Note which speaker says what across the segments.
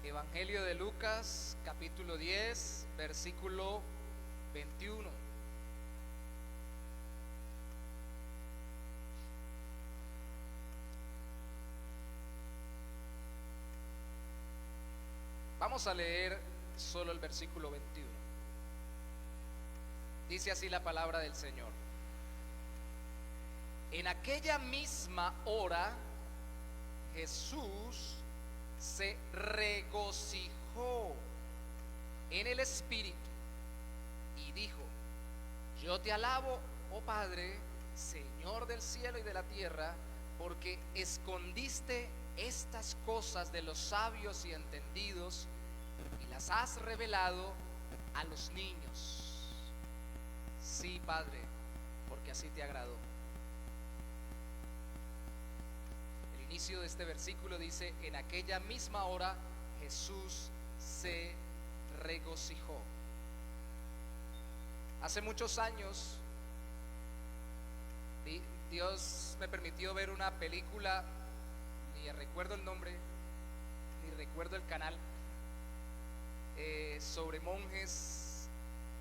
Speaker 1: Evangelio de Lucas, capítulo 10, versículo 21. Vamos a leer solo el versículo 21. Dice así la palabra del Señor. En aquella misma hora Jesús se regocijó en el Espíritu y dijo: yo te alabo, oh Padre, Señor del cielo y de la tierra, porque escondiste estas cosas de los sabios y entendidos y las has revelado a los niños. Sí, Padre, porque así te agradó. El inicio de este versículo dice: en aquella misma hora Jesús se regocijó. Hace muchos años Dios me permitió ver una película, ni recuerdo el nombre, ni recuerdo el canal, sobre monjes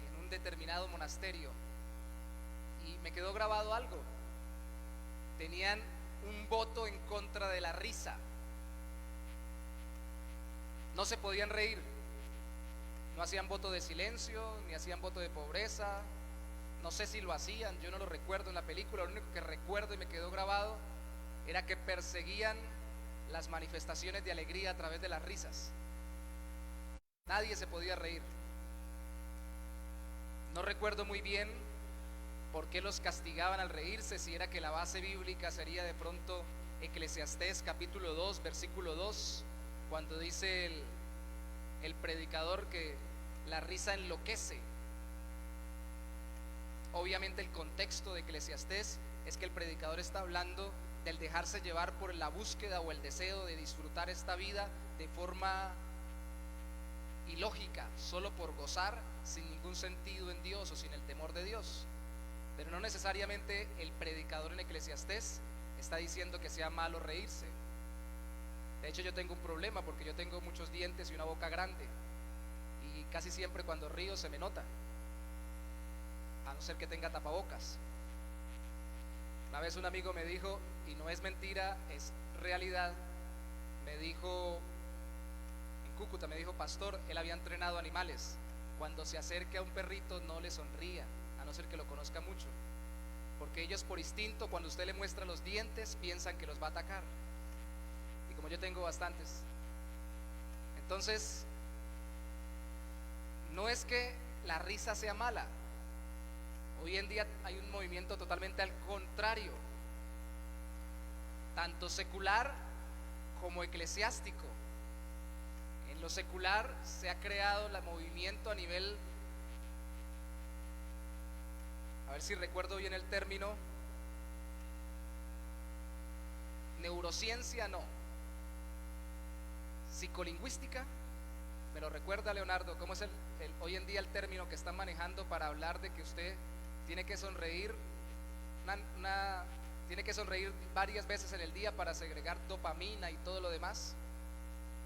Speaker 1: en un determinado monasterio, y me quedó grabado algo. Tenían un voto en contra de la risa. No se podían reír. No hacían voto de silencio, ni hacían voto de pobreza. No sé si lo hacían, yo no lo recuerdo en la película. Lo único que recuerdo y me quedó grabado era que perseguían las manifestaciones de alegría a través de las risas. Nadie se podía reír. No recuerdo muy bien por qué los castigaban al reírse, si era que la base bíblica sería de pronto Eclesiastés capítulo 2, versículo 2, cuando dice el predicador que la risa enloquece. Obviamente el contexto de Eclesiastés es que el predicador está hablando del dejarse llevar por la búsqueda o el deseo de disfrutar esta vida de forma ilógica, solo por gozar, sin ningún sentido en Dios o sin el temor de Dios. Pero no necesariamente el predicador en Eclesiastés está diciendo que sea malo reírse. De hecho, yo tengo un problema porque yo tengo muchos dientes y una boca grande, y casi siempre cuando río se me nota, a no ser que tenga tapabocas. Una vez un amigo me dijo, y no es mentira, es realidad, me dijo, en Cúcuta, me dijo: pastor, él había entrenado animales. Cuando se acerque a un perrito no le sonría, a no ser que lo conozca mucho, porque ellos por instinto, cuando usted le muestra los dientes, piensan que los va a atacar. Y como yo tengo bastantes, entonces no es que la risa sea mala. Hoy en día hay un movimiento totalmente al contrario, tanto secular como eclesiástico. En lo secular se ha creado el movimiento a nivel, a ver si recuerdo bien el término, neurociencia, no, psicolingüística. ¿Me lo recuerda, Leonardo? ¿Cómo es hoy en día el término que están manejando para hablar de que usted tiene que sonreír tiene que sonreír varias veces en el día para segregar dopamina y todo lo demás?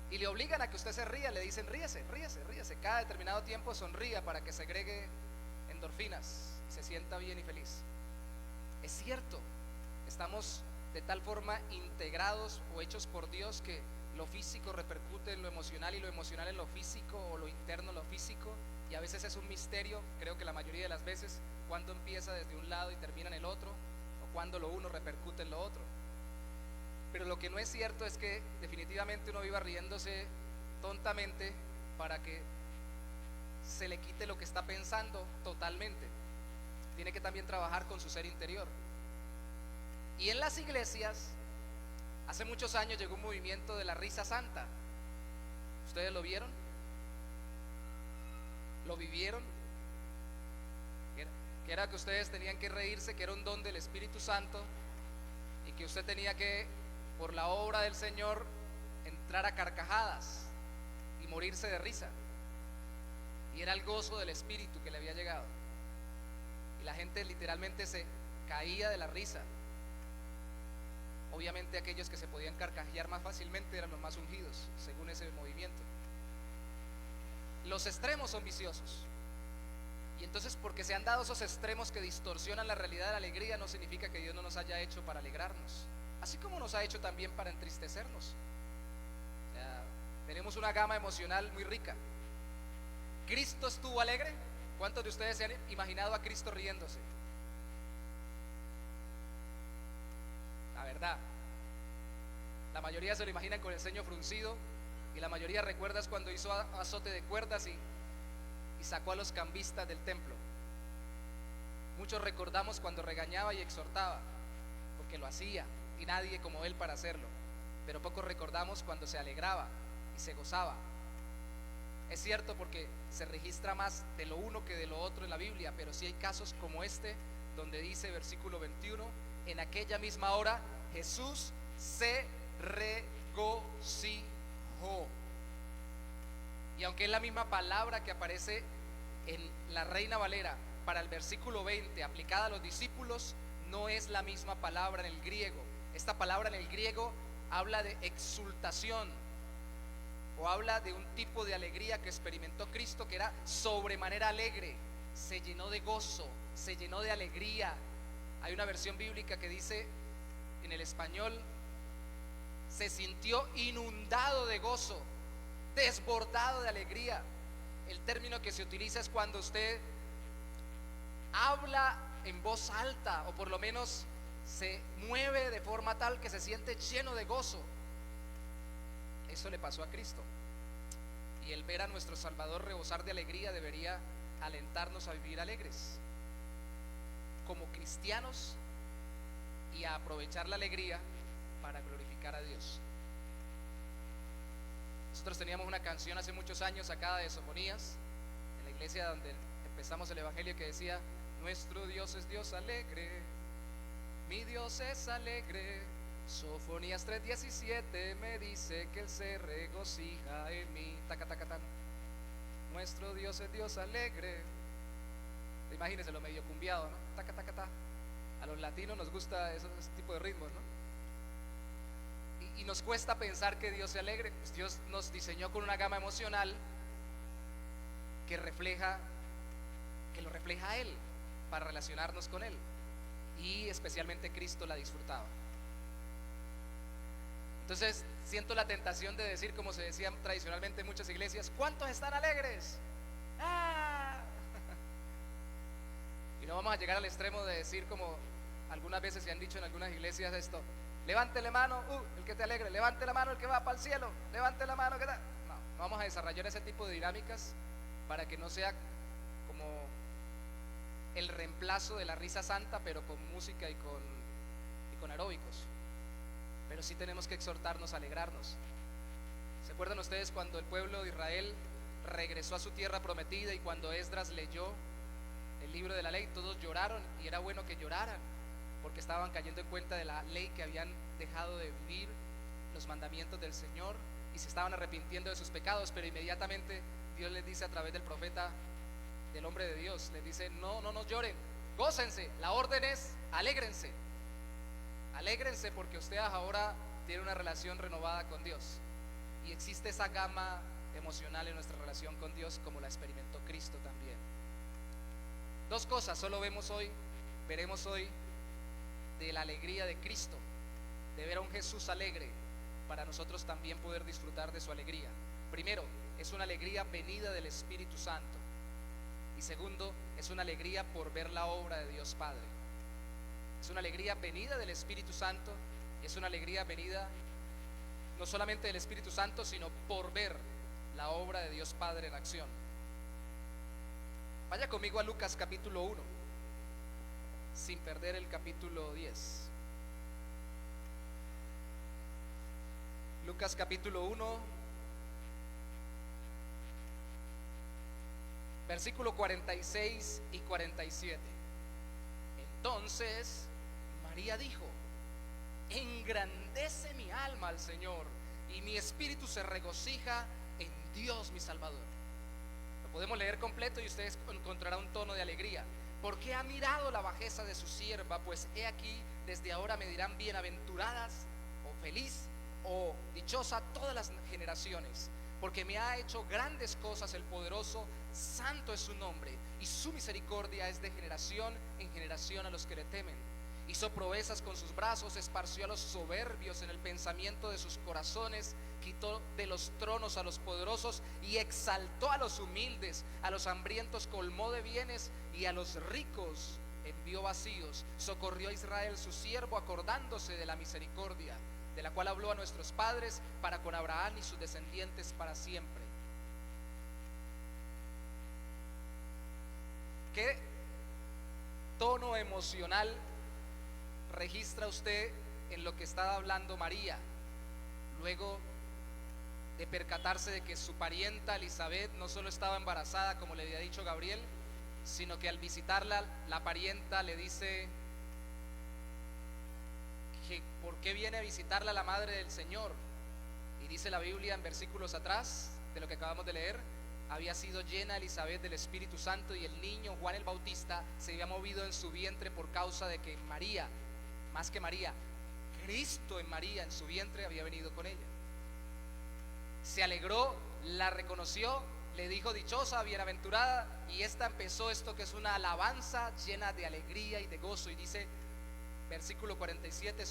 Speaker 1: Y le obligan a que usted se ría, le dicen: ríese, ríese, ríese, cada determinado tiempo sonría para que segregue endorfinas y se sienta bien y feliz. Es cierto, estamos de tal forma integrados o hechos por Dios que lo físico repercute en lo emocional y lo emocional en lo físico, o lo interno en lo físico, y a veces es un misterio, creo que la mayoría de las veces, cuando empieza desde un lado y termina en el otro, o cuando lo uno repercute en lo otro. Pero lo que no es cierto es que definitivamente uno viva riéndose tontamente para que se le quite lo que está pensando totalmente. Tiene que también trabajar con su ser interior. Y en las iglesias, hace muchos años llegó un movimiento de la risa santa. ¿Ustedes lo vieron? ¿Lo vivieron? Que era que ustedes tenían que reírse, que era un don del Espíritu Santo, y que usted tenía que, por la obra del Señor, entrar a carcajadas y morirse de risa. Y era el gozo del Espíritu que le había llegado, y la gente literalmente se caía de la risa. Obviamente aquellos que se podían carcajear más fácilmente eran los más ungidos, según ese movimiento. Los extremos son viciosos. Y entonces, porque se han dado esos extremos que distorsionan la realidad de la alegría, no significa que Dios no nos haya hecho para alegrarnos, así como nos ha hecho también para entristecernos. O sea, tenemos una gama emocional muy rica. ¿Cristo estuvo alegre? ¿Cuántos de ustedes se han imaginado a Cristo riéndose? La verdad, la mayoría se lo imaginan con el ceño fruncido, y la mayoría recuerdas cuando hizo azote de cuerdas y sacó a los cambistas del templo. Muchos recordamos cuando regañaba y exhortaba, porque lo hacía y nadie como él para hacerlo. Pero pocos recordamos cuando se alegraba y se gozaba. Es cierto, porque se registra más de lo uno que de lo otro en la Biblia, pero sí hay casos como este, donde dice versículo 21: en aquella misma hora Jesús se regocijó. Y aunque es la misma palabra que aparece en la Reina Valera para el versículo 20 aplicada a los discípulos, no es la misma palabra en el griego. Esta palabra en el griego habla de exultación, o habla de un tipo de alegría que experimentó Cristo, que era sobremanera alegre, se llenó de gozo, se llenó de alegría. Hay una versión bíblica que dice en el español: se sintió inundado de gozo, desbordado de alegría. El término que se utiliza es cuando usted habla en voz alta, o por lo menos se mueve de forma tal que se siente lleno de gozo. Eso le pasó a Cristo, y el ver a nuestro Salvador rebosar de alegría debería alentarnos a vivir alegres como cristianos y a aprovechar la alegría para glorificar a Dios. Nosotros teníamos una canción hace muchos años sacada de Sofonías, en la iglesia donde empezamos el evangelio, que decía: nuestro Dios es Dios alegre, mi Dios es alegre. Sofonías 3:17 me dice que Él se regocija en mí. Taca, taca, tan. Nuestro Dios es Dios alegre. Imagínense lo medio cumbiado, ¿no? Taca, taca, ta. A los latinos nos gusta ese tipo de ritmos, ¿no? Y nos cuesta pensar que Dios se alegre. Pues Dios nos diseñó con una gama emocional que lo refleja a Él, para relacionarnos con Él, y especialmente Cristo la disfrutaba. Entonces siento la tentación de decir, como se decía tradicionalmente en muchas iglesias: ¿cuántos están alegres? ¡Ah! Y no vamos a llegar al extremo de decir, como algunas veces se han dicho en algunas iglesias, esto: levante la mano, el que te alegre; levante la mano el que va para el cielo; levante la mano, ¿qué tal? No vamos a desarrollar ese tipo de dinámicas para que no sea como el reemplazo de la risa santa, pero con música y con aeróbicos. Pero sí tenemos que exhortarnos a alegrarnos. ¿Se acuerdan ustedes cuando el pueblo de Israel regresó a su tierra prometida, y cuando Esdras leyó el libro de la ley, todos lloraron? Y era bueno que lloraran, porque estaban cayendo en cuenta de la ley que habían dejado de vivir, los mandamientos del Señor, y se estaban arrepintiendo de sus pecados. Pero inmediatamente Dios les dice a través del profeta, del hombre de Dios, les dice: no lloren, gócense. La orden es: alégrense. Alégrense, porque ustedes ahora tienen una relación renovada con Dios, y existe esa gama emocional en nuestra relación con Dios, como la experimentó Cristo también. Dos cosas solo veremos hoy de la alegría de Cristo, de ver a un Jesús alegre, para nosotros también poder disfrutar de su alegría. Primero, es una alegría venida del Espíritu Santo, y segundo, es una alegría por ver la obra de Dios Padre. Es una alegría venida del Espíritu Santo, y es una alegría venida no solamente del Espíritu Santo, sino por ver la obra de Dios Padre en acción. Vaya conmigo a Lucas capítulo 1, sin perder el capítulo 10. Lucas capítulo 1, versículo 46 y 47. Entonces María dijo: engrandece mi alma al Señor, y mi espíritu se regocija en Dios mi Salvador. Lo podemos leer completo y ustedes encontrarán un tono de alegría, porque ha mirado la bajeza de su sierva. Pues he aquí, desde ahora me dirán bienaventuradas, o feliz, o dichosa todas las generaciones, porque me ha hecho grandes cosas el poderoso, santo es su nombre, y su misericordia es de generación en generación a los que le temen. Hizo proezas con sus brazos, esparció a los soberbios en el pensamiento de sus corazones, quitó de los tronos a los poderosos y exaltó a los humildes, a los hambrientos colmó de bienes y a los ricos envió vacíos. Socorrió a Israel su siervo, acordándose de la misericordia, de la cual habló a nuestros padres, para con Abraham y sus descendientes para siempre. ¿Qué tono emocional registra usted en lo que estaba hablando María, luego de percatarse de que su parienta Elizabeth no solo estaba embarazada, como le había dicho Gabriel, sino que al visitarla, la parienta le dice que por qué viene a visitarla la madre del Señor? Y dice la Biblia en versículos atrás de lo que acabamos de leer: había sido llena Elizabeth del Espíritu Santo, y el niño Juan el Bautista se había movido en su vientre por causa de que María, más que María, Cristo en María, en su vientre, había venido con ella. Se alegró, la reconoció, le dijo dichosa, bienaventurada, y esta empezó esto que es una alabanza llena de alegría y de gozo, y dice, versículo 47,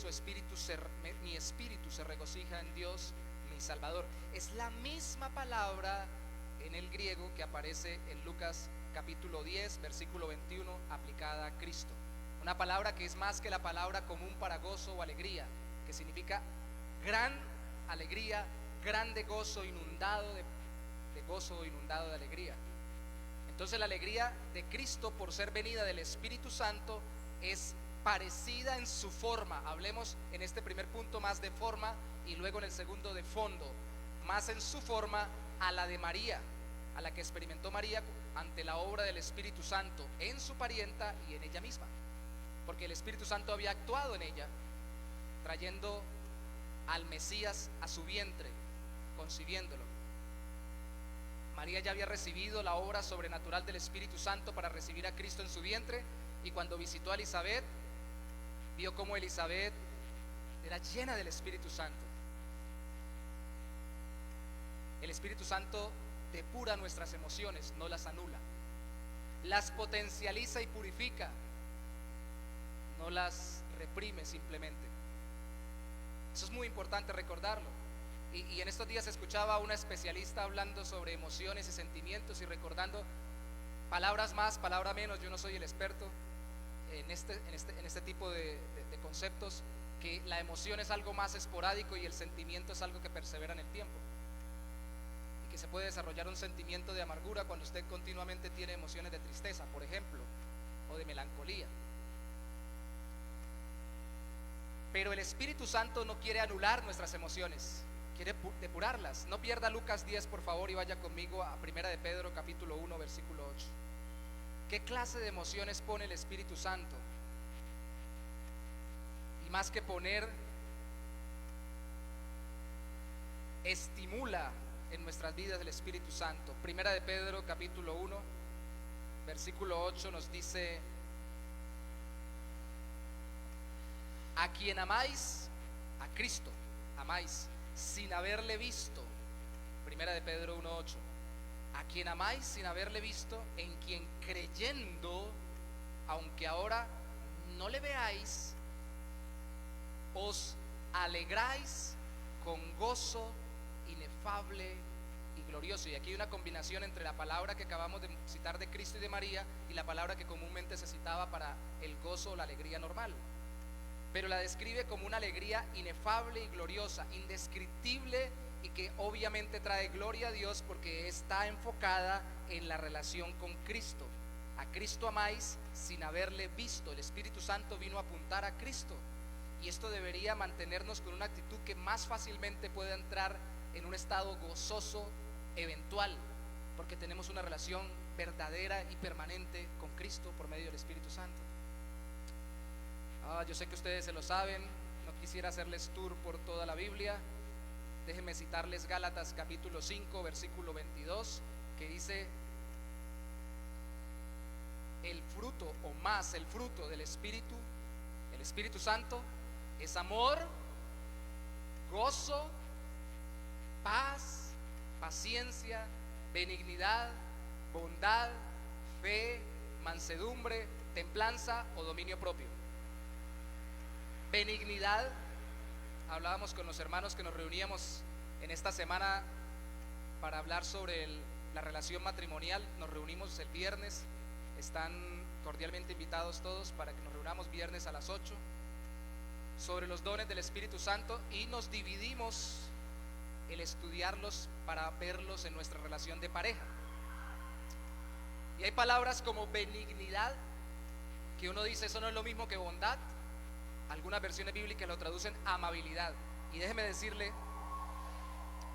Speaker 1: mi espíritu se regocija en Dios mi Salvador. Es la misma palabra en el griego que aparece en Lucas capítulo 10, versículo 21, aplicada a Cristo. Una palabra que es más que la palabra común para gozo o alegría, que significa gran alegría, grande gozo, inundado de gozo, inundado de alegría. Entonces la alegría de Cristo por ser venida del Espíritu Santo es parecida en su forma. Hablemos en este primer punto más de forma y luego en el segundo de fondo. Más en su forma a la de María, a la que experimentó María ante la obra del Espíritu Santo en su parienta y en ella misma, porque el Espíritu Santo había actuado en ella, trayendo al Mesías a su vientre, concibiéndolo. María ya había recibido la obra sobrenatural del Espíritu Santo para recibir a Cristo en su vientre, y cuando visitó a Elizabeth, vio cómo Elizabeth era llena del Espíritu Santo. El Espíritu Santo depura nuestras emociones, no las anula. Las potencializa y purifica, no las reprime simplemente. Eso es muy importante recordarlo. Y en estos días escuchaba a una especialista hablando sobre emociones y sentimientos y recordando palabras más, palabras menos. Yo no soy el experto en este tipo de conceptos, que la emoción es algo más esporádico y el sentimiento es algo que persevera en el tiempo, y que se puede desarrollar un sentimiento de amargura cuando usted continuamente tiene emociones de tristeza, por ejemplo, o de melancolía. Pero el Espíritu Santo no quiere anular nuestras emociones, quiere depurarlas. No pierda Lucas 10, por favor, y vaya conmigo a 1 de Pedro capítulo 1, versículo 8. ¿Qué clase de emociones pone el Espíritu Santo? Y más que poner, estimula en nuestras vidas el Espíritu Santo. 1 de Pedro capítulo 1, versículo 8 nos dice: a quien amáis, a Cristo amáis sin haberle visto. 1 de Pedro 1:8. A quien amáis sin haberle visto, en quien creyendo, aunque ahora no le veáis, os alegráis con gozo inefable y glorioso. Y aquí hay una combinación entre la palabra que acabamos de citar de Cristo y de María y la palabra que comúnmente se citaba para el gozo o la alegría normal, pero la describe como una alegría inefable y gloriosa, indescriptible, y que obviamente trae gloria a Dios porque está enfocada en la relación con Cristo. A Cristo amáis sin haberle visto. El Espíritu Santo vino a apuntar a Cristo, y esto debería mantenernos con una actitud que más fácilmente pueda entrar en un estado gozoso eventual, porque tenemos una relación verdadera y permanente con Cristo por medio del Espíritu Santo. Yo sé que ustedes se lo saben, no quisiera hacerles tour por toda la Biblia. Déjenme citarles Gálatas capítulo 5, versículo 22, que dice: el fruto, o más el fruto del Espíritu, el Espíritu Santo, es amor, gozo, paz, paciencia, benignidad, bondad, fe, mansedumbre, templanza o dominio propio. Benignidad, hablábamos con los hermanos que nos reuníamos en esta semana para hablar sobre la relación matrimonial. Nos reunimos el viernes, están cordialmente invitados todos para que nos reunamos viernes a las 8 sobre los dones del Espíritu Santo, y nos dividimos el estudiarlos para verlos en nuestra relación de pareja. Y hay palabras como benignidad que uno dice eso no es lo mismo que bondad. Algunas versiones bíblicas lo traducen amabilidad. Y déjeme decirle,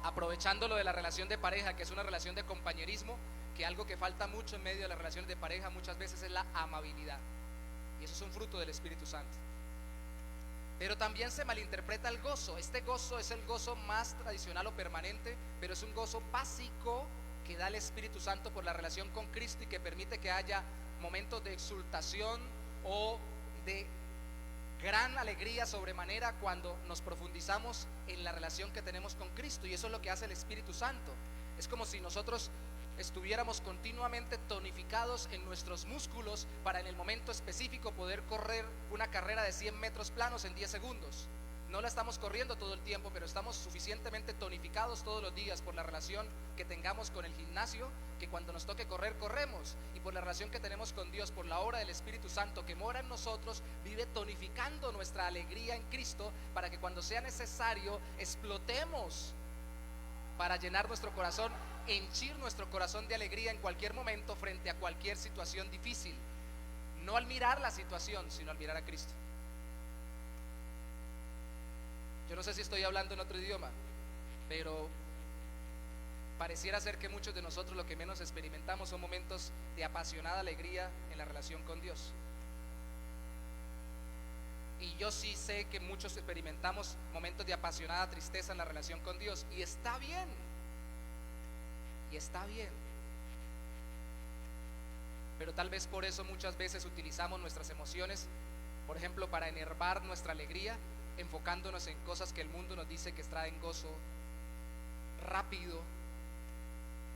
Speaker 1: aprovechando lo de la relación de pareja, que es una relación de compañerismo, que algo que falta mucho en medio de las relaciones de pareja muchas veces es la amabilidad, y eso es un fruto del Espíritu Santo. Pero también se malinterpreta el gozo. Este gozo es el gozo más tradicional o permanente, pero es un gozo básico que da el Espíritu Santo por la relación con Cristo, y que permite que haya momentos de exultación o de gran alegría sobremanera cuando nos profundizamos en la relación que tenemos con Cristo. Y eso es lo que hace el Espíritu Santo. Es como si nosotros estuviéramos continuamente tonificados en nuestros músculos para en el momento específico poder correr una carrera de 100 metros planos en 10 segundos. No la estamos corriendo todo el tiempo, pero estamos suficientemente tonificados todos los días por la relación que tengamos con el gimnasio, que cuando nos toque correr, corremos. Y por la relación que tenemos con Dios, por la obra del Espíritu Santo que mora en nosotros, vive tonificando nuestra alegría en Cristo, para que cuando sea necesario explotemos para llenar nuestro corazón, henchir nuestro corazón de alegría en cualquier momento frente a cualquier situación difícil. No al mirar la situación, sino al mirar a Cristo. Yo no sé si estoy hablando en otro idioma, pero pareciera ser que muchos de nosotros lo que menos experimentamos son momentos de apasionada alegría en la relación con Dios. Y yo sí sé que muchos experimentamos momentos de apasionada tristeza en la relación con Dios, y está bien. Y está bien. Pero tal vez por eso muchas veces utilizamos nuestras emociones, por ejemplo, para enervar nuestra alegría, enfocándonos en cosas que el mundo nos dice que traen gozo rápido,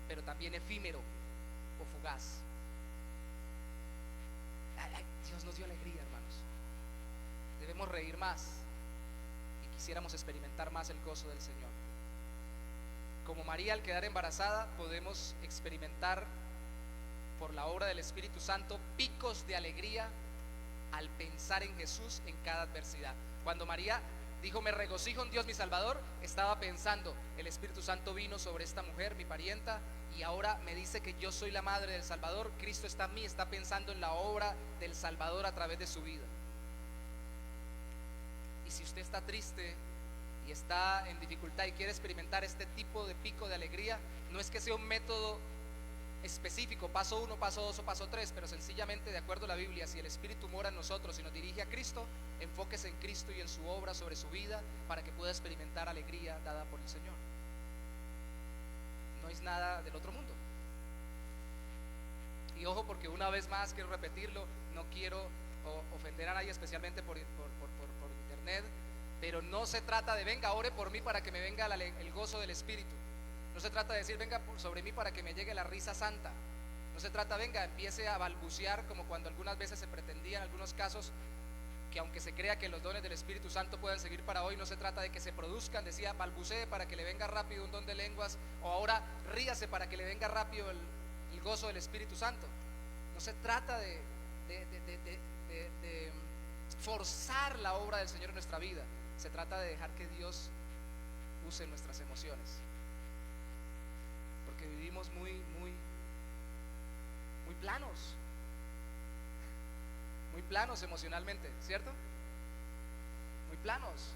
Speaker 1: pero también efímero o fugaz. Dios nos dio alegría, hermanos. Debemos reír más y quisiéramos experimentar más el gozo del Señor. Como María, al quedar embarazada, podemos experimentar por la obra del Espíritu Santo picos de alegría al pensar en Jesús en cada adversidad. Cuando María dijo me regocijo en Dios mi Salvador, estaba pensando el Espíritu Santo vino sobre esta mujer, mi parienta, y ahora me dice que yo soy la madre del Salvador. Cristo está en mí, está pensando en la obra del Salvador a través de su vida. Y si usted está triste y está en dificultad y quiere experimentar este tipo de pico de alegría, no es que sea un método específico, paso 1, paso 2 o paso 3, pero sencillamente de acuerdo a la Biblia, si el Espíritu mora en nosotros y nos dirige a Cristo, enfóquese en Cristo y en su obra sobre su vida para que pueda experimentar alegría dada por el Señor. No es nada del otro mundo. Y ojo, porque una vez más quiero repetirlo, no quiero ofender a nadie, especialmente por internet, pero no se trata de venga, ore por mí para que me venga el gozo del Espíritu. No se trata de decir venga sobre mí para que me llegue la risa santa. No se trata venga, empiece a balbucear, como cuando algunas veces se pretendía en algunos casos que aunque se crea que los dones del Espíritu Santo puedan seguir para hoy, no se trata de que se produzcan. Decía balbucee para que le venga rápido un don de lenguas, o ahora ríase para que le venga rápido el gozo del Espíritu Santo. No se trata de forzar la obra del Señor en nuestra vida. Se trata de dejar que Dios use nuestras emociones, porque vivimos muy planos emocionalmente, ¿cierto? Muy planos.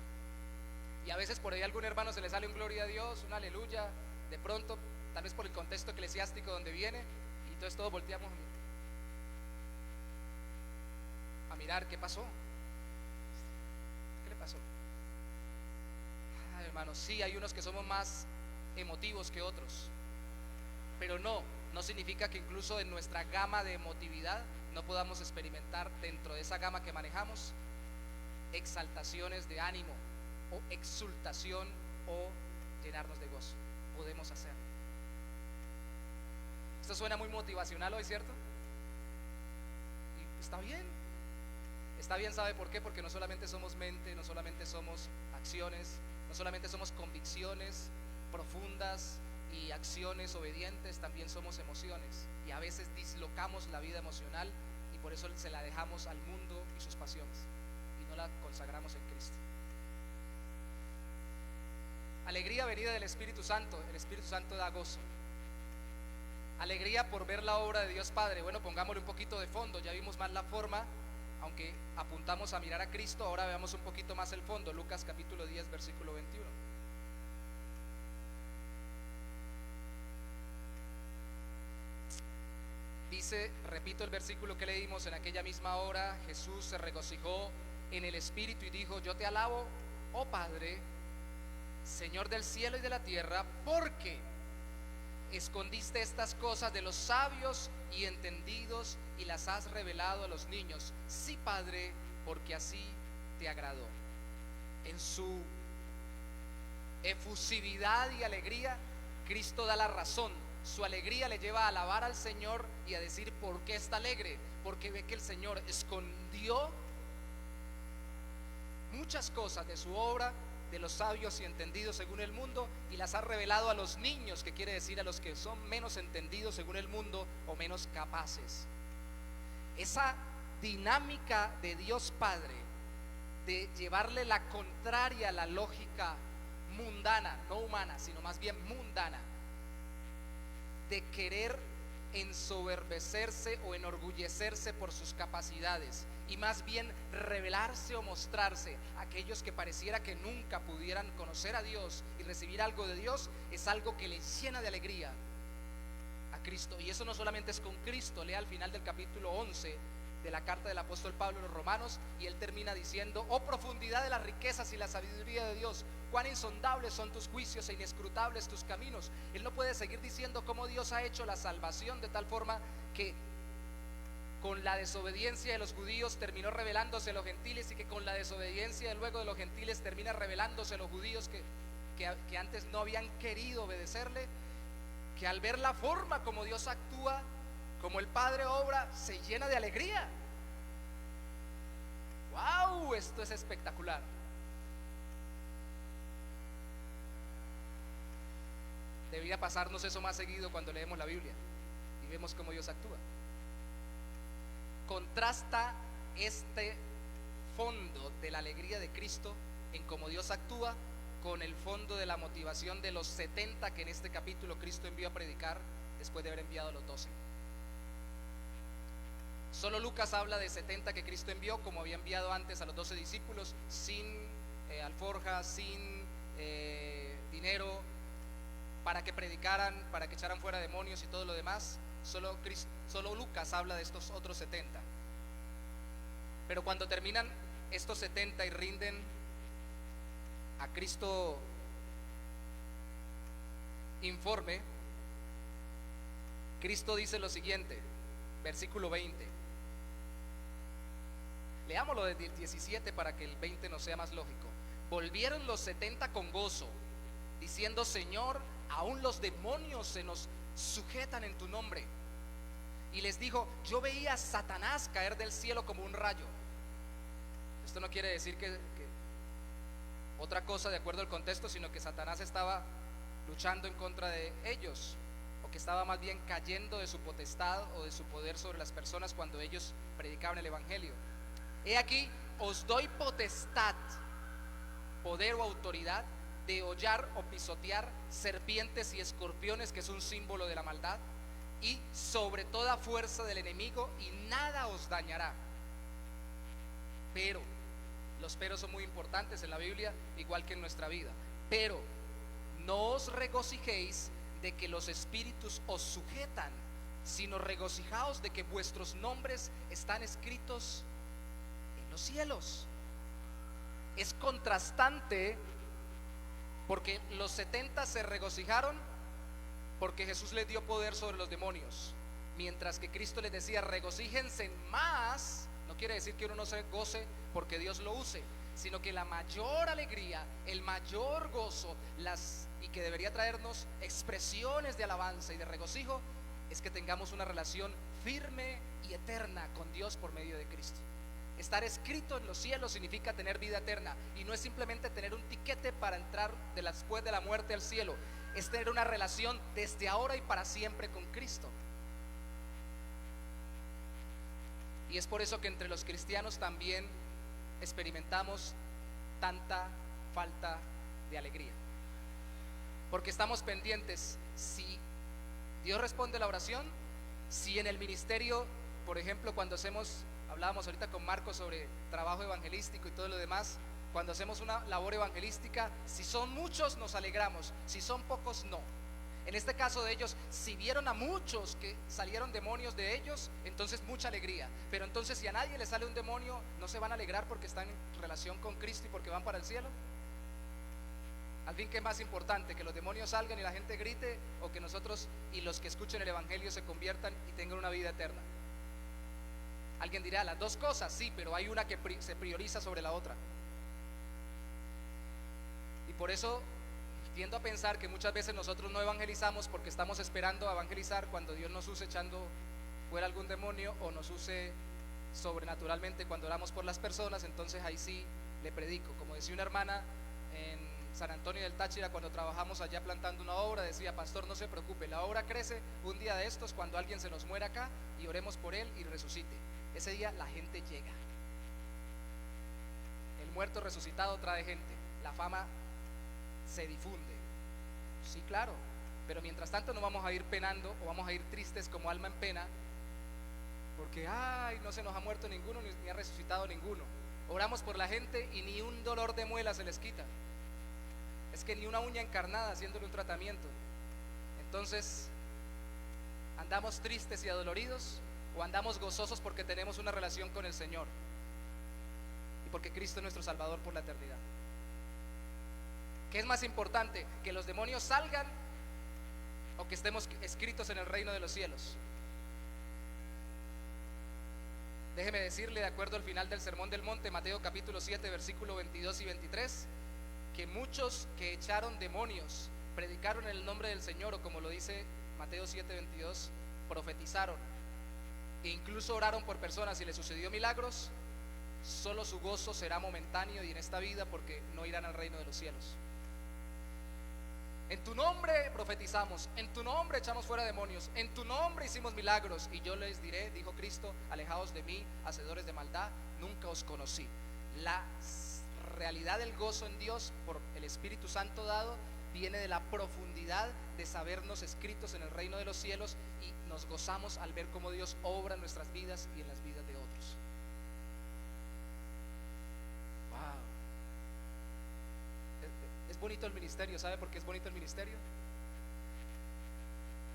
Speaker 1: Y a veces por ahí a algún hermano se le sale un gloria a Dios, un aleluya, de pronto, tal vez por el contexto eclesiástico donde viene, y entonces todos volteamos a mirar qué pasó. ¿Qué le pasó? Hermanos, sí, hay unos que somos más emotivos que otros, pero no significa que incluso en nuestra gama de emotividad no podamos experimentar dentro de esa gama que manejamos exaltaciones de ánimo o exultación o llenarnos de gozo. Podemos hacerlo. Esto suena muy motivacional hoy, ¿cierto? Y está bien. Está bien, ¿sabe por qué? Porque no solamente somos mente, no solamente somos acciones, no solamente somos convicciones profundas y acciones obedientes, también somos emociones. Y a veces dislocamos la vida emocional y por eso se la dejamos al mundo y sus pasiones y no la consagramos en Cristo. Alegría venida del Espíritu Santo. El Espíritu Santo da gozo. Alegría por ver la obra de Dios Padre. Bueno, pongámosle un poquito de fondo. Ya vimos más la forma, aunque apuntamos a mirar a Cristo. Ahora veamos un poquito más el fondo. Lucas capítulo 10 versículo 21. Dice, repito el versículo que leímos: en aquella misma hora Jesús se regocijó en el Espíritu y dijo: yo te alabo, oh Padre, Señor del cielo y de la tierra, porque escondiste estas cosas de los sabios y entendidos y las has revelado a los niños. Sí, Padre, porque así te agradó. En su efusividad y alegría, Cristo da la razón. Su alegría le lleva a alabar al Señor y a decir por qué está alegre, porque ve que el Señor escondió muchas cosas de su obra, de los sabios y entendidos según el mundo, y las ha revelado a los niños, que quiere decir a los que son menos entendidos según el mundo o menos capaces. Esa dinámica de Dios Padre de llevarle la contraria a la lógica mundana, no humana, sino más bien mundana, de querer ensoberbecerse o enorgullecerse por sus capacidades y más bien revelarse o mostrarse a aquellos que pareciera que nunca pudieran conocer a Dios y recibir algo de Dios, es algo que les llena de alegría a Cristo. Y eso no solamente es con Cristo. Lea al final del capítulo 11 de la carta del apóstol Pablo a los Romanos, y él termina diciendo: oh profundidad de las riquezas y la sabiduría de Dios, cuán insondables son tus juicios e inescrutables tus caminos. Él no puede seguir diciendo cómo Dios ha hecho la salvación de tal forma que con la desobediencia de los judíos terminó revelándose a los gentiles, y que con la desobediencia luego de los gentiles termina revelándose a los judíos que antes no habían querido obedecerle. Que al ver la forma como Dios actúa, como el Padre obra, se llena de alegría. ¡Wow! Esto es espectacular. Debería pasarnos eso más seguido cuando leemos la Biblia y vemos cómo Dios actúa. Contrasta este fondo de la alegría de Cristo en cómo Dios actúa con el fondo de la motivación de los 70 que en este capítulo Cristo envió a predicar después de haber enviado a los 12. Solo Lucas habla de 70 que Cristo envió, como había enviado antes a los 12 discípulos, sin alforjas, sin dinero, para que predicaran, para que echaran fuera demonios y todo lo demás. Solo Lucas habla de estos otros 70. Pero cuando terminan estos 70 y rinden a Cristo informe, Cristo dice lo siguiente, versículo 20. Leámoslo desde el 17 para que el 20 nos sea más lógico. Volvieron los 70 con gozo, diciendo: Señor, aún los demonios se nos sujetan en tu nombre. Y les dijo: yo veía a Satanás caer del cielo como un rayo. Esto no quiere decir que otra cosa de acuerdo al contexto, sino que Satanás estaba luchando en contra de ellos, o que estaba más bien cayendo de su potestad o de su poder sobre las personas cuando ellos predicaban el evangelio. He aquí, os doy potestad, poder o autoridad de hollar o pisotear serpientes y escorpiones, que es un símbolo de la maldad, y sobre toda fuerza del enemigo, y nada os dañará. Pero los peros son muy importantes en la Biblia, igual que en nuestra vida. Pero no os regocijéis de que los espíritus os sujetan, sino regocijaos de que vuestros nombres están escritos en los cielos. Es contrastante, porque los 70 se regocijaron porque Jesús les dio poder sobre los demonios, mientras que Cristo les decía: regocíjense más. No quiere decir que uno no se goce porque Dios lo use, sino que la mayor alegría, el mayor gozo, y que debería traernos expresiones de alabanza y de regocijo, es que tengamos una relación firme y eterna con Dios por medio de Cristo. Estar escrito en los cielos significa tener vida eterna, y no es simplemente tener un tiquete para entrar después de la muerte al cielo, es tener una relación desde ahora y para siempre con Cristo. Y es por eso que entre los cristianos también experimentamos tanta falta de alegría, porque estamos pendientes si Dios responde la oración, si en el ministerio, por ejemplo, cuando hablábamos ahorita con Marcos sobre trabajo evangelístico y todo lo demás, cuando hacemos una labor evangelística, si son muchos nos alegramos, si son pocos no. En este caso de ellos, si vieron a muchos que salieron demonios de ellos, entonces mucha alegría. Pero entonces si a nadie le sale un demonio, ¿no se van a alegrar porque están en relación con Cristo y porque van para el cielo? Al fin, ¿qué es más importante? ¿Que los demonios salgan y la gente grite, o que nosotros y los que escuchen el evangelio se conviertan y tengan una vida eterna? Alguien dirá, las dos cosas, sí, pero hay una que se prioriza sobre la otra. Y por eso tiendo a pensar que muchas veces nosotros no evangelizamos porque estamos esperando a evangelizar cuando Dios nos use echando fuera algún demonio, o nos use sobrenaturalmente cuando oramos por las personas. Entonces ahí sí le predico. Como decía una hermana en San Antonio del Táchira, cuando trabajamos allá plantando una obra, decía: pastor, no se preocupe, la obra crece un día de estos cuando alguien se nos muera acá y oremos por él y resucite. Ese día la gente llega. El muerto resucitado trae gente, la fama se difunde. Sí, claro, pero mientras tanto no vamos a ir penando, o vamos a ir tristes como alma en pena, porque ay, no se nos ha muerto ninguno, ni ha resucitado ninguno. Oramos por la gente y ni un dolor de muela se les quita. Es que ni una uña encarnada haciéndole un tratamiento. Entonces, ¿andamos tristes y adoloridos, o andamos gozosos porque tenemos una relación con el Señor y porque Cristo es nuestro Salvador por la eternidad? ¿Qué es más importante? ¿Que los demonios salgan o que estemos escritos en el reino de los cielos? Déjeme decirle, de acuerdo al final del Sermón del Monte, Mateo capítulo 7, versículo 22 y 23, que muchos que echaron demonios predicaron en el nombre del Señor, o como lo dice Mateo 7, 22, profetizaron e incluso oraron por personas y les sucedió milagros. Solo su gozo será momentáneo y en esta vida, porque no irán al reino de los cielos. En tu nombre profetizamos, en tu nombre echamos fuera demonios, en tu nombre hicimos milagros, y yo les diré, dijo Cristo: alejaos de mí, hacedores de maldad, nunca os conocí. La realidad del gozo en Dios por el Espíritu Santo dado viene de la profundidad de sabernos escritos en el reino de los cielos, y nos gozamos al ver cómo Dios obra en nuestras vidas y en las vidas de otros. Wow. Es bonito el ministerio. ¿Sabe por qué es bonito el ministerio?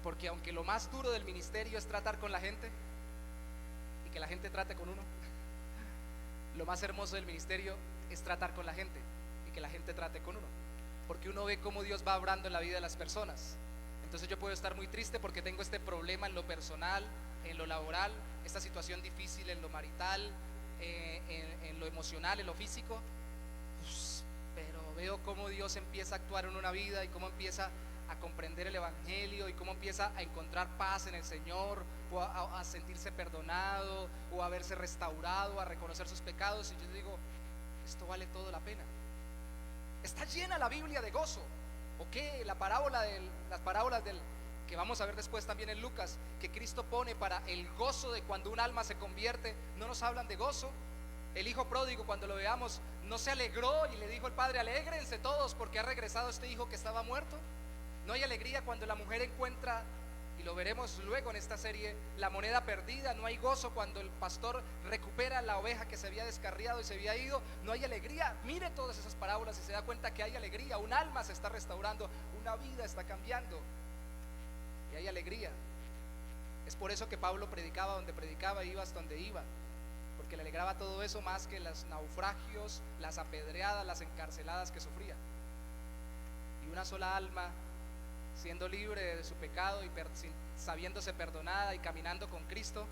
Speaker 1: Porque aunque lo más duro del ministerio es tratar con la gente y que la gente trate con uno, lo más hermoso del ministerio es tratar con la gente y que la gente trate con uno, porque uno ve cómo Dios va obrando en la vida de las personas. Entonces yo puedo estar muy triste porque tengo este problema en lo personal, en lo laboral, esta situación difícil en lo marital, en lo emocional, en lo físico, pero veo cómo Dios empieza a actuar en una vida, y cómo empieza a comprender el evangelio, y cómo empieza a encontrar paz en el Señor, o a sentirse perdonado, o a verse restaurado, a reconocer sus pecados. Y yo digo, esto vale todo la pena. Está llena la Biblia de gozo. ¿O qué? Las parábolas que vamos a ver después también en Lucas, que Cristo pone para el gozo de cuando un alma se convierte, no nos hablan de gozo. El hijo pródigo, cuando lo veamos, no se alegró y le dijo el padre: alégrense todos porque ha regresado este hijo que estaba muerto. No hay alegría cuando la mujer encuentra, y lo veremos luego en esta serie, la moneda perdida. No hay gozo cuando el pastor recupera la oveja que se había descarriado y se había ido. No hay alegría. Mire todas esas parábolas y se da cuenta que hay alegría. Un alma se está restaurando, una vida está cambiando, y hay alegría. Es por eso que Pablo predicaba donde predicaba, iba hasta donde iba, porque le alegraba todo eso más que los naufragios, las apedreadas, las encarceladas que sufría. Y una sola alma siendo libre de su pecado y sabiéndose perdonada y caminando con Cristo,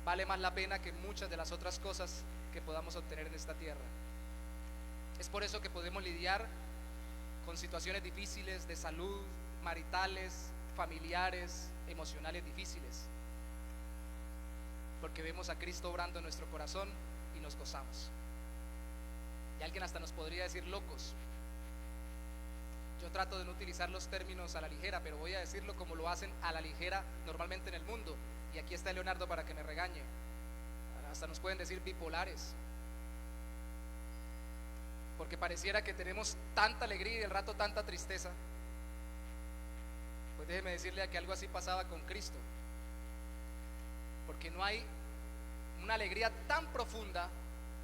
Speaker 1: vale más la pena que muchas de las otras cosas que podamos obtener en esta tierra. Es por eso que podemos lidiar con situaciones difíciles de salud, maritales, familiares, emocionales difíciles, porque vemos a Cristo obrando en nuestro corazón y nos gozamos. Y alguien hasta nos podría decir locos. Yo trato de no utilizar los términos a la ligera, pero voy a decirlo como lo hacen a la ligera normalmente en el mundo. Y aquí está Leonardo para que me regañe. Hasta nos pueden decir bipolares, porque pareciera que tenemos tanta alegría y del rato tanta tristeza. Pues déjeme decirle que algo así pasaba con Cristo, porque no hay una alegría tan profunda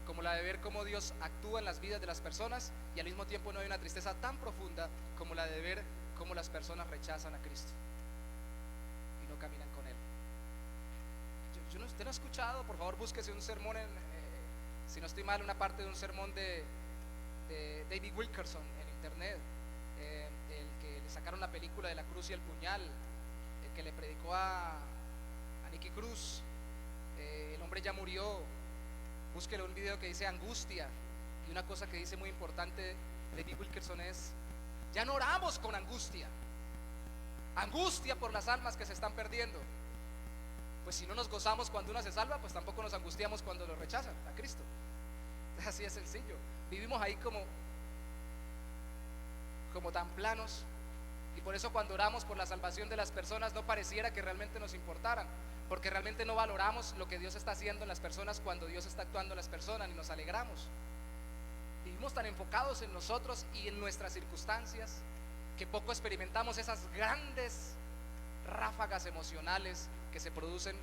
Speaker 1: como la de ver cómo Dios actúa en las vidas de las personas, y al mismo tiempo no hay una tristeza tan profunda como la de ver cómo las personas rechazan a Cristo y no caminan con Él. Usted no ha escuchado, por favor búsquese un sermón si no estoy mal, una parte de un sermón de David Wilkerson en internet, el que le sacaron la película de La Cruz y el Puñal, el que le predicó a Nicky Cruz. El hombre ya murió. Búsquelo, un video que dice angustia, y una cosa que dice muy importante de David Wilkerson es: ya no oramos con angustia por las almas que se están perdiendo. Pues si no nos gozamos cuando uno se salva, pues tampoco nos angustiamos cuando lo rechazan a Cristo. Así es sencillo. Vivimos ahí como tan planos, y por eso cuando oramos por la salvación de las personas no pareciera que realmente nos importaran, porque realmente no valoramos lo que Dios está haciendo en las personas cuando Dios está actuando en las personas, ni nos alegramos. Vivimos tan enfocados en nosotros y en nuestras circunstancias que poco experimentamos esas grandes ráfagas emocionales que se producen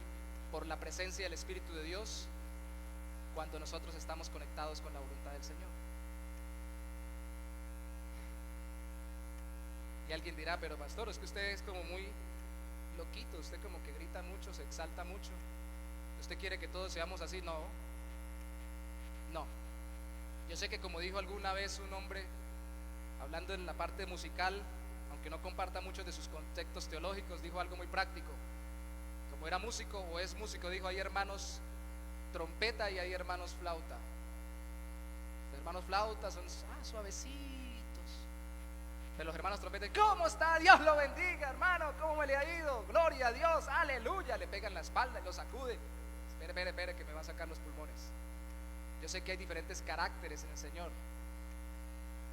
Speaker 1: por la presencia del Espíritu de Dios cuando nosotros estamos conectados con la voluntad del Señor. Y alguien dirá: pero pastor, es que usted es como muy loquito, usted como que grita mucho, se exalta mucho, usted quiere que todos seamos así. No, yo sé que, como dijo alguna vez un hombre hablando en la parte musical, aunque no comparta muchos de sus conceptos teológicos, dijo algo muy práctico. Como era músico o es músico, dijo: hay hermanos trompeta y hay hermanos flauta. Los hermanos flauta son suavecitos, pero los hermanos trompeta: ¿cómo está? Dios lo bendiga, hermano, ¿cómo me le ha ido? Gloria a Dios, aleluya. Le pegan la espalda y lo sacude. Espere que me va a sacar los pulmones. Yo sé que hay diferentes caracteres en el Señor,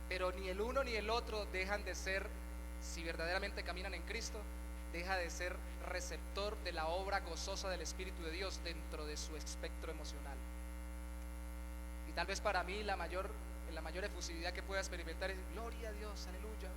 Speaker 1: pero ni el uno ni el otro dejan de ser, si verdaderamente caminan en Cristo, deja de ser receptor de la obra gozosa del Espíritu de Dios dentro de su espectro emocional. Y tal vez para mí la mayor efusividad que pueda experimentar es: gloria a Dios, aleluya.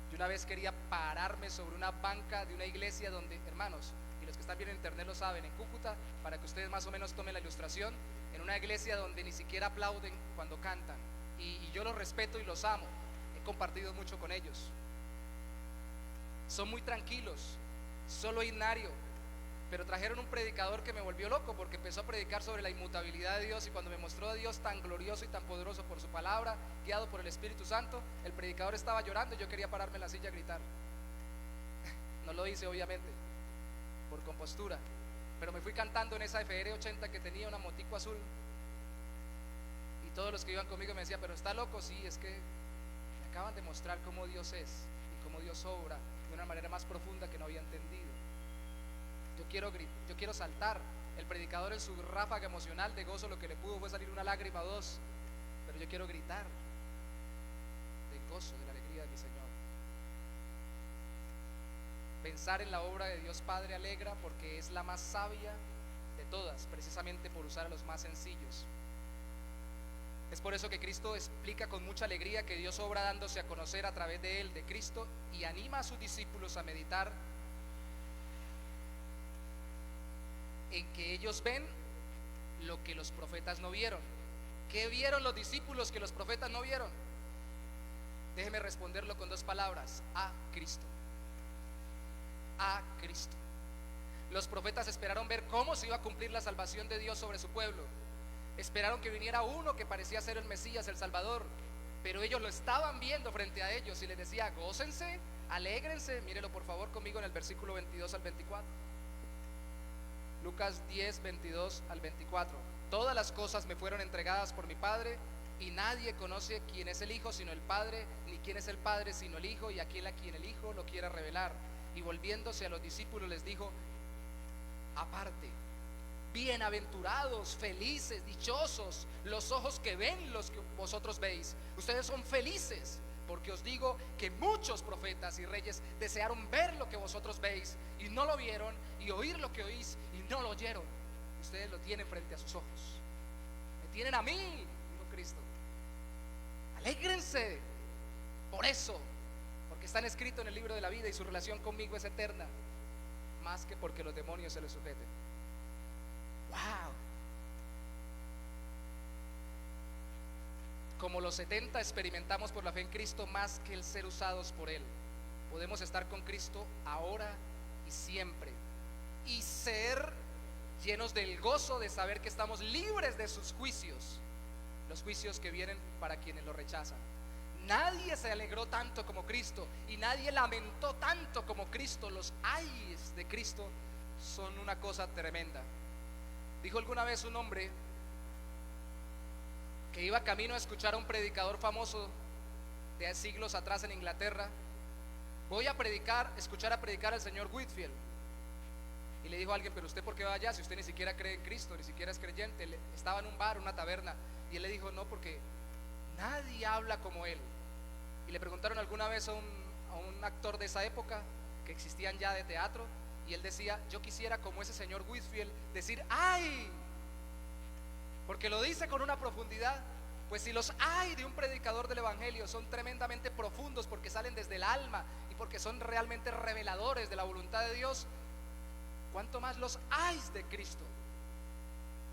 Speaker 1: Yo una vez quería pararme sobre una banca de una iglesia donde, hermanos, y los que están viendo en internet lo saben, en Cúcuta, para que ustedes más o menos tomen la ilustración, en una iglesia donde ni siquiera aplauden cuando cantan, y yo los respeto y los amo, he compartido mucho con ellos. Son muy tranquilos, solo himnario, pero trajeron un predicador que me volvió loco, porque empezó a predicar sobre la inmutabilidad de Dios, y cuando me mostró a Dios tan glorioso y tan poderoso por su palabra, guiado por el Espíritu Santo, el predicador estaba llorando y yo quería pararme en la silla a gritar. No lo hice, obviamente, por compostura, pero me fui cantando en esa FR 80 que tenía, una motico azul, y todos los que iban conmigo me decían: pero está loco. Sí, es que me acaban de mostrar cómo Dios es y cómo Dios obra de una manera más profunda que no había entendido. Yo quiero saltar. El predicador, en su ráfaga emocional de gozo, lo que le pudo fue salir una lágrima o dos, pero yo quiero gritar del gozo, de la alegría de mi Señor. Pensar en la obra de Dios Padre alegra, porque es la más sabia de todas, precisamente por usar a los más sencillos. Es por eso que Cristo explica con mucha alegría que Dios obra dándose a conocer a través de Él, de Cristo, y anima a sus discípulos a meditar en que ellos ven lo que los profetas no vieron. ¿Qué vieron los discípulos que los profetas no vieron? Déjeme responderlo con dos palabras: a Cristo. A Cristo. Los profetas esperaron ver cómo se iba a cumplir la salvación de Dios sobre su pueblo. Esperaron que viniera uno que parecía ser el Mesías, el Salvador, pero ellos lo estaban viendo frente a ellos y les decía: gócense, alégrense. Mírelo por favor conmigo en el versículo 22 al 24. Lucas 10, 22 al 24. Todas las cosas me fueron entregadas por mi Padre, y nadie conoce quién es el Hijo sino el Padre, ni quién es el Padre sino el Hijo, y a quien el Hijo lo quiera revelar. Y volviéndose a los discípulos les dijo aparte: bienaventurados, felices, dichosos los ojos que ven los que vosotros veis. Ustedes son felices, porque os digo que muchos profetas y reyes desearon ver lo que vosotros veis y no lo vieron, y oír lo que oís y no lo oyeron. Ustedes lo tienen frente a sus ojos. Me tienen a mí, dijo Cristo. Alégrense por eso, porque están escritos en el libro de la vida, y su relación conmigo es eterna, más que porque los demonios se les sujeten. Wow. Como los 70 experimentamos por la fe en Cristo más que el ser usados por Él. Podemos estar con Cristo ahora y siempre, y ser llenos del gozo de saber que estamos libres de sus juicios, los juicios que vienen para quienes lo rechazan. Nadie se alegró tanto como Cristo, y nadie lamentó tanto como Cristo. Los ayes de Cristo son una cosa tremenda. Dijo alguna vez un hombre que iba camino a escuchar a un predicador famoso de siglos atrás en Inglaterra: voy a escuchar a predicar al señor Whitfield. Y le dijo a alguien: pero usted, ¿por qué va allá si usted ni siquiera cree en Cristo, ni siquiera es creyente? Estaba en un bar, una taberna, y él le dijo: no, porque nadie habla como él. Y le preguntaron alguna vez a un actor de esa época, que existían ya de teatro, y él decía: yo quisiera, como ese señor Whitfield, decir ¡ay! Porque lo dice con una profundidad. Pues si los ay de un predicador del evangelio son tremendamente profundos, porque salen desde el alma y porque son realmente reveladores de la voluntad de Dios, ¿cuánto más los ayes de Cristo?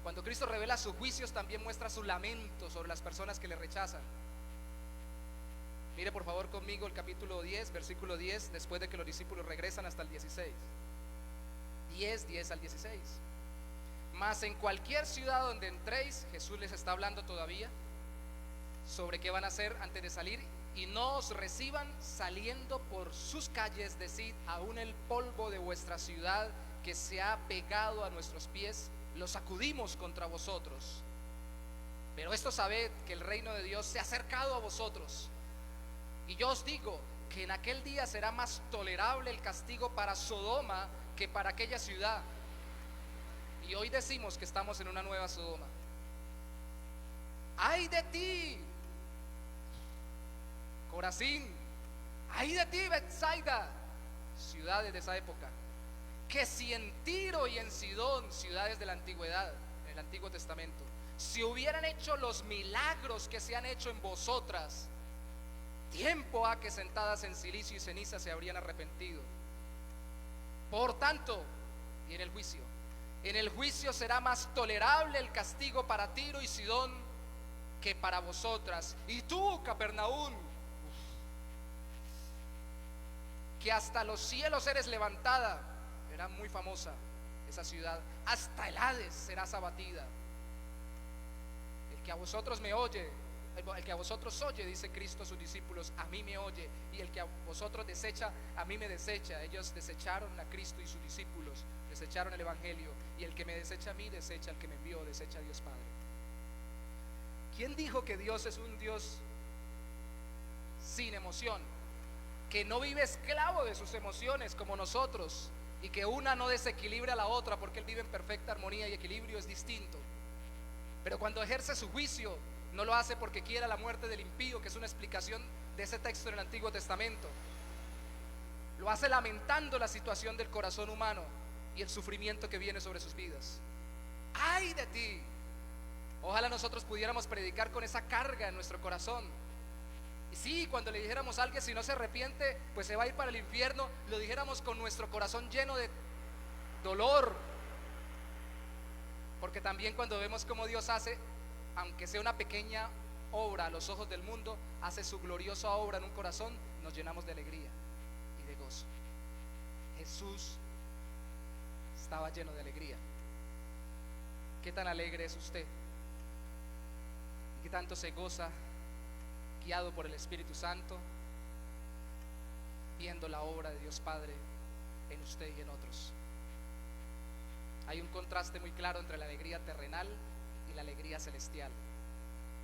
Speaker 1: Cuando Cristo revela sus juicios, también muestra su lamento sobre las personas que le rechazan. Mire por favor conmigo el capítulo 10, versículo 10, después de que los discípulos regresan hasta el 16. 10 al 16. Mas en cualquier ciudad donde entréis, Jesús les está hablando todavía sobre qué van a hacer antes de salir, y no os reciban saliendo por sus calles, decid: aún el polvo de vuestra ciudad que se ha pegado a nuestros pies, lo sacudimos contra vosotros. Pero esto sabed, que el reino de Dios se ha acercado a vosotros. Y yo os digo que en aquel día será más tolerable el castigo para Sodoma que para aquella ciudad. Y hoy decimos que estamos en una nueva Sodoma. ¡Ay de ti, Corazín! ¡Ay de ti, Betsaida! Ciudades de esa época. Que si en Tiro y en Sidón, ciudades de la antigüedad, en el Antiguo Testamento, si hubieran hecho los milagros que se han hecho en vosotras, tiempo ha que sentadas en silicio y ceniza se habrían arrepentido. Por tanto, y en el juicio será más tolerable el castigo para Tiro y Sidón que para vosotras. Y tú, Capernaum, que hasta los cielos eres levantada, era muy famosa esa ciudad, hasta el Hades serás abatida. El que a vosotros me oye, el que a vosotros oye, dice Cristo a sus discípulos, a mí me oye, y el que a vosotros desecha, a mí me desecha. Ellos desecharon a Cristo y sus discípulos, desecharon el evangelio, y el que me desecha a mí, desecha al que me envió, desecha a Dios Padre. ¿Quién dijo que Dios es un Dios sin emoción, que no vive esclavo de sus emociones como nosotros, y que una no desequilibra a la otra, porque Él vive en perfecta armonía y equilibrio? Es distinto. Pero cuando ejerce su juicio, no lo hace porque quiera la muerte del impío, que es una explicación de ese texto en el Antiguo Testamento. Lo hace lamentando la situación del corazón humano y el sufrimiento que viene sobre sus vidas. ¡Ay de ti! Ojalá nosotros pudiéramos predicar con esa carga en nuestro corazón. Y sí, cuando le dijéramos a alguien, si no se arrepiente, pues se va a ir para el infierno, lo dijéramos con nuestro corazón lleno de dolor. Porque también cuando vemos cómo Dios hace, aunque sea una pequeña obra a los ojos del mundo, hace su gloriosa obra en un corazón, nos llenamos de alegría y de gozo. Jesús estaba lleno de alegría. ¿Qué tan alegre es usted? ¿Y qué tanto se goza, guiado por el Espíritu Santo, viendo la obra de Dios Padre en usted y en otros? Hay un contraste muy claro entre la alegría terrenal y la alegría celestial.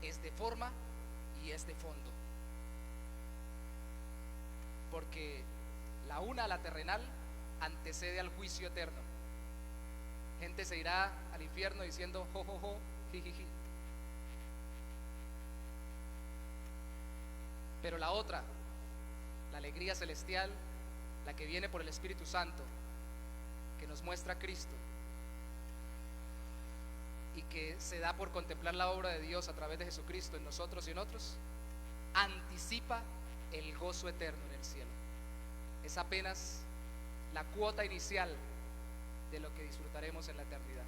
Speaker 1: es de forma y es de fondo. Porque la terrenal, antecede al juicio eterno. Gente se irá al infierno diciendo jo, jo, jo, jijiji. Pero la otra, la alegría celestial, la que viene por el Espíritu Santo, que nos muestra a Cristo y que se da por contemplar la obra de Dios a través de Jesucristo en nosotros y en otros, anticipa el gozo eterno en el cielo. Es apenas la cuota inicial de lo que disfrutaremos en la eternidad.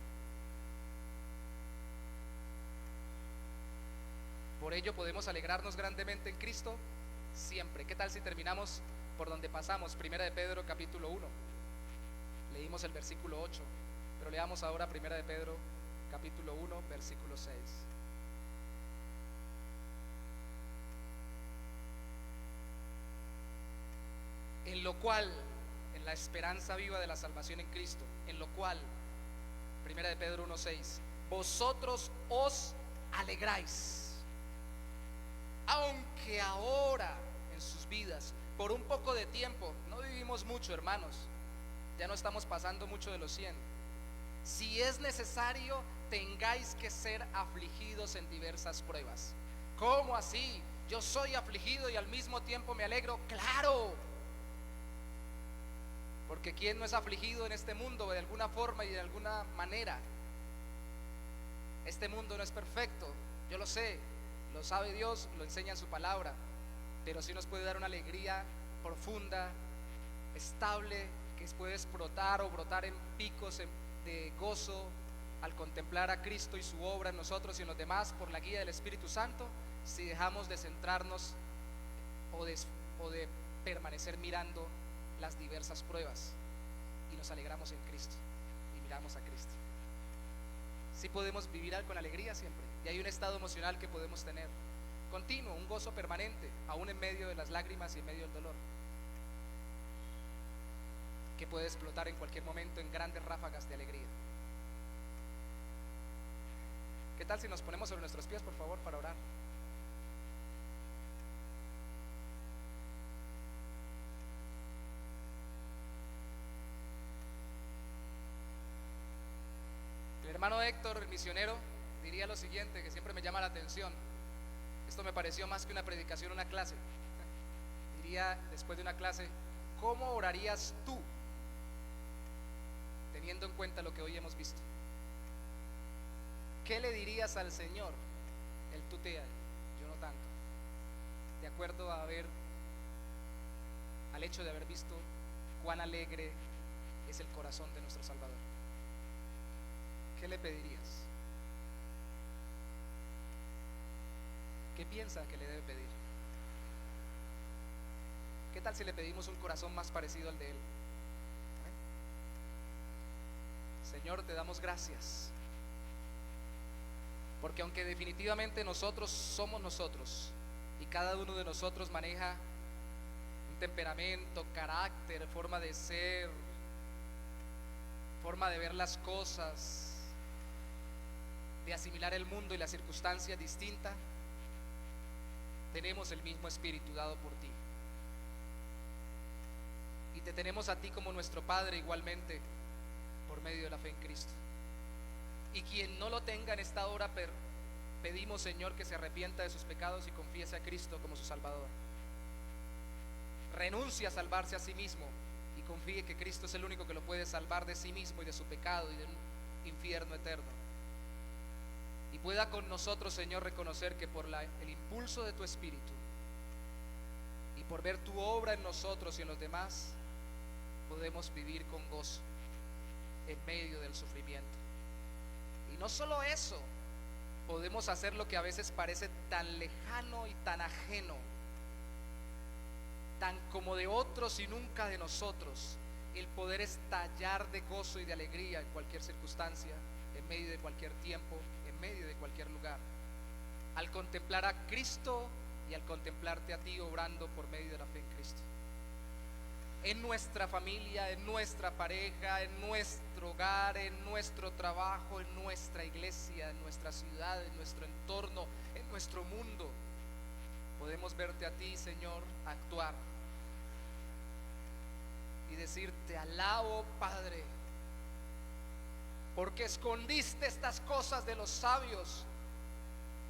Speaker 1: Por ello podemos alegrarnos grandemente en Cristo siempre. ¿Qué tal si terminamos por donde pasamos? Primera de Pedro capítulo 1. Leímos el versículo 8, pero leamos ahora Primera de Pedro capítulo 1 versículo 6. En lo cual, en la esperanza viva de la salvación en Cristo, en lo cual, Primera de Pedro 1:6, vosotros os alegráis, aunque ahora en sus vidas, por un poco de tiempo, no vivimos mucho, hermanos, ya no estamos pasando mucho de los 100, si es necesario, tengáis que ser afligidos en diversas pruebas. ¿Cómo así? Yo soy afligido y al mismo tiempo me alegro. ¡Claro! Porque ¿quién no es afligido en este mundo de alguna forma y de alguna manera? Este mundo no es perfecto, yo lo sé, lo sabe Dios, lo enseña en su palabra, pero sí nos puede dar una alegría profunda, estable, que puede explotar o brotar en picos de gozo al contemplar a Cristo y su obra en nosotros y en los demás por la guía del Espíritu Santo, si dejamos de centrarnos o de permanecer mirando las diversas pruebas y nos alegramos en Cristo y miramos a Cristo. Sí podemos vivir con alegría siempre, y hay un estado emocional que podemos tener continuo, un gozo permanente, aún en medio de las lágrimas y en medio del dolor, que puede explotar en cualquier momento en grandes ráfagas de alegría. ¿Qué tal si nos ponemos sobre nuestros pies, por favor, para orar? El hermano Héctor, el misionero, diría lo siguiente, que siempre me llama la atención. Esto me pareció más que una predicación, una clase. Diría después de una clase: ¿cómo orarías tú teniendo en cuenta lo que hoy hemos visto? ¿Qué le dirías al Señor? Él tutea, yo no tanto, de acuerdo al hecho de haber visto cuán alegre es el corazón de nuestro Salvador. ¿Qué le pedirías? ¿Qué piensa que le debe pedir? ¿Qué tal si le pedimos un corazón más parecido al de Él? Señor, te damos gracias, porque aunque definitivamente nosotros somos nosotros y cada uno de nosotros maneja un temperamento, carácter, forma de ser, forma de ver las cosas, de asimilar el mundo y las circunstancias distintas, tenemos el mismo espíritu dado por ti, y te tenemos a ti como nuestro Padre igualmente por medio de la fe en Cristo. Y quien no lo tenga en esta hora, pedimos, Señor, que se arrepienta de sus pecados y confiese a Cristo como su Salvador. Renuncie a salvarse a sí mismo y confíe que Cristo es el único que lo puede salvar de sí mismo y de su pecado y de un infierno eterno. Y pueda con nosotros, Señor, reconocer que por el impulso de tu Espíritu y por ver tu obra en nosotros y en los demás, podemos vivir con gozo en medio del sufrimiento. Y no solo eso, podemos hacer lo que a veces parece tan lejano y tan ajeno, tan como de otros y nunca de nosotros, el poder estallar de gozo y de alegría en cualquier circunstancia, en medio de cualquier tiempo, en medio de cualquier lugar, al contemplar a Cristo y al contemplarte a ti obrando por medio de la fe en Cristo. en nuestra familia, en nuestra pareja, en nuestro hogar, en nuestro trabajo, en nuestra iglesia, en nuestra ciudad, en nuestro entorno, en nuestro mundo. Podemos verte a ti, Señor, actuar y decir: te alabo, Padre, porque escondiste estas cosas de los sabios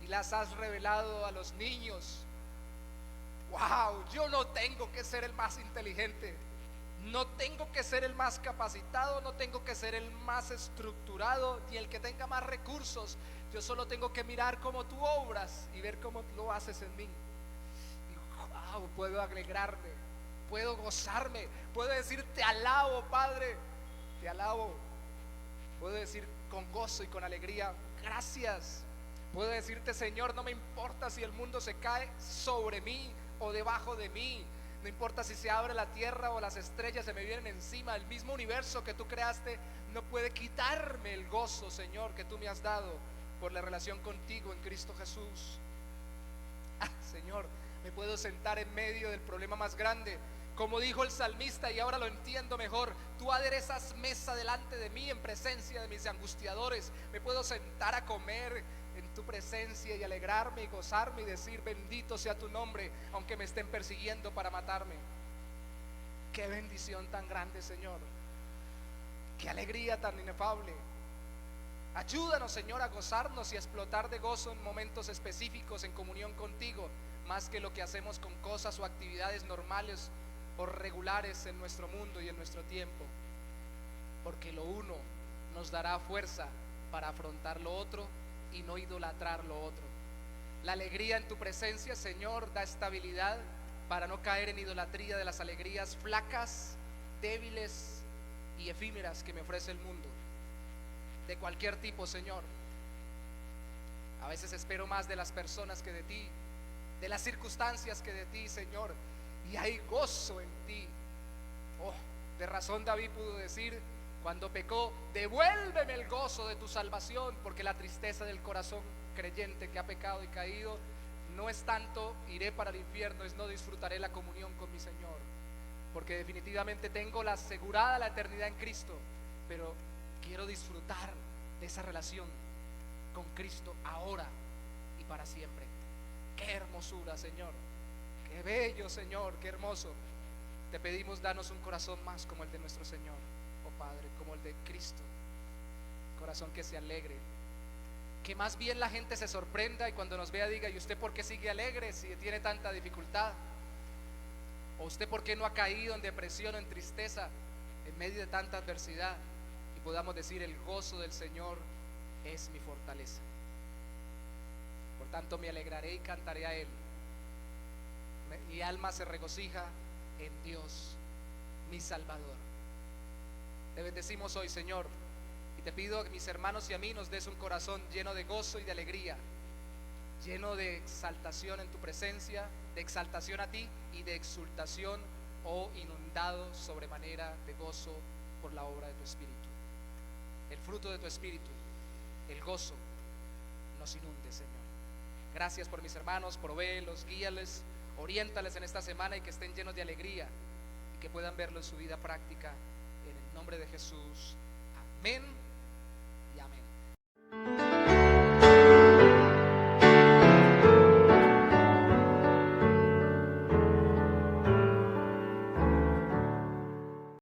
Speaker 1: y las has revelado a los niños. Wow, yo no tengo que ser el más inteligente, no tengo que ser el más capacitado, no tengo que ser el más estructurado ni el que tenga más recursos. Yo solo tengo que mirar cómo tú obras y ver cómo lo haces en mí. Y wow, puedo alegrarme, puedo gozarme, puedo decir: te alabo, Padre, te alabo. Puedo decir con gozo y con alegría: gracias. Puedo decirte: Señor, no me importa si el mundo se cae sobre mí o debajo de mí, no importa si se abre la tierra o las estrellas se me vienen encima, el mismo universo que tú creaste no puede quitarme el gozo, Señor, que tú me has dado por la relación contigo en Cristo Jesús. Señor, me puedo sentar en medio del problema más grande, como dijo el salmista, y ahora lo entiendo mejor: tú aderezas mesa delante de mí en presencia de mis angustiadores. Me puedo sentar a comer en tu presencia y alegrarme y gozarme y decir: bendito sea tu nombre, aunque me estén persiguiendo para matarme. Qué bendición tan grande, Señor, qué alegría tan inefable. Ayúdanos, Señor, a gozarnos y a explotar de gozo en momentos específicos en comunión contigo, más que lo que hacemos con cosas o actividades normales o regulares en nuestro mundo y en nuestro tiempo, porque lo uno nos dará fuerza para afrontar lo otro y no idolatrar lo otro. La alegría en tu presencia, Señor, da estabilidad para no caer en idolatría de las alegrías flacas, débiles y efímeras que me ofrece el mundo, de cualquier tipo, Señor. A veces espero más de las personas que de ti, de las circunstancias que de ti, Señor, y hay gozo en ti. Oh, de razón David pudo decir cuando pecó: devuélveme el gozo de tu salvación, porque la tristeza del corazón creyente que ha pecado y caído no es tanto iré para el infierno, es no disfrutaré la comunión con mi Señor, porque definitivamente tengo la asegurada la eternidad en Cristo, pero quiero disfrutar de esa relación con Cristo ahora y para siempre. Qué hermosura, Señor, qué bello, Señor, qué hermoso. Te pedimos: danos un corazón más como el de nuestro Señor, oh Padre, como el de Cristo, corazón que se alegre, que más bien la gente se sorprenda y cuando nos vea diga: ¿y usted por qué sigue alegre si tiene tanta dificultad? ¿O usted por qué no ha caído en depresión o en tristeza en medio de tanta adversidad? Y podamos decir: el gozo del Señor es mi fortaleza. Por tanto, me alegraré y cantaré a Él. Mi alma se regocija en Dios, mi Salvador. Te bendecimos hoy, Señor, y te pido que mis hermanos y a mí nos des un corazón lleno de gozo y de alegría, lleno de exaltación en tu presencia, de exaltación a ti y de exultación, oh inundado sobremanera de gozo por la obra de tu Espíritu. El fruto de tu Espíritu, el gozo, nos inunde, Señor. Gracias por mis hermanos, provéelos, guíales, oriéntales en esta semana y que estén llenos de alegría y que puedan verlo en su vida práctica, en el nombre de Jesús. Amén y amén.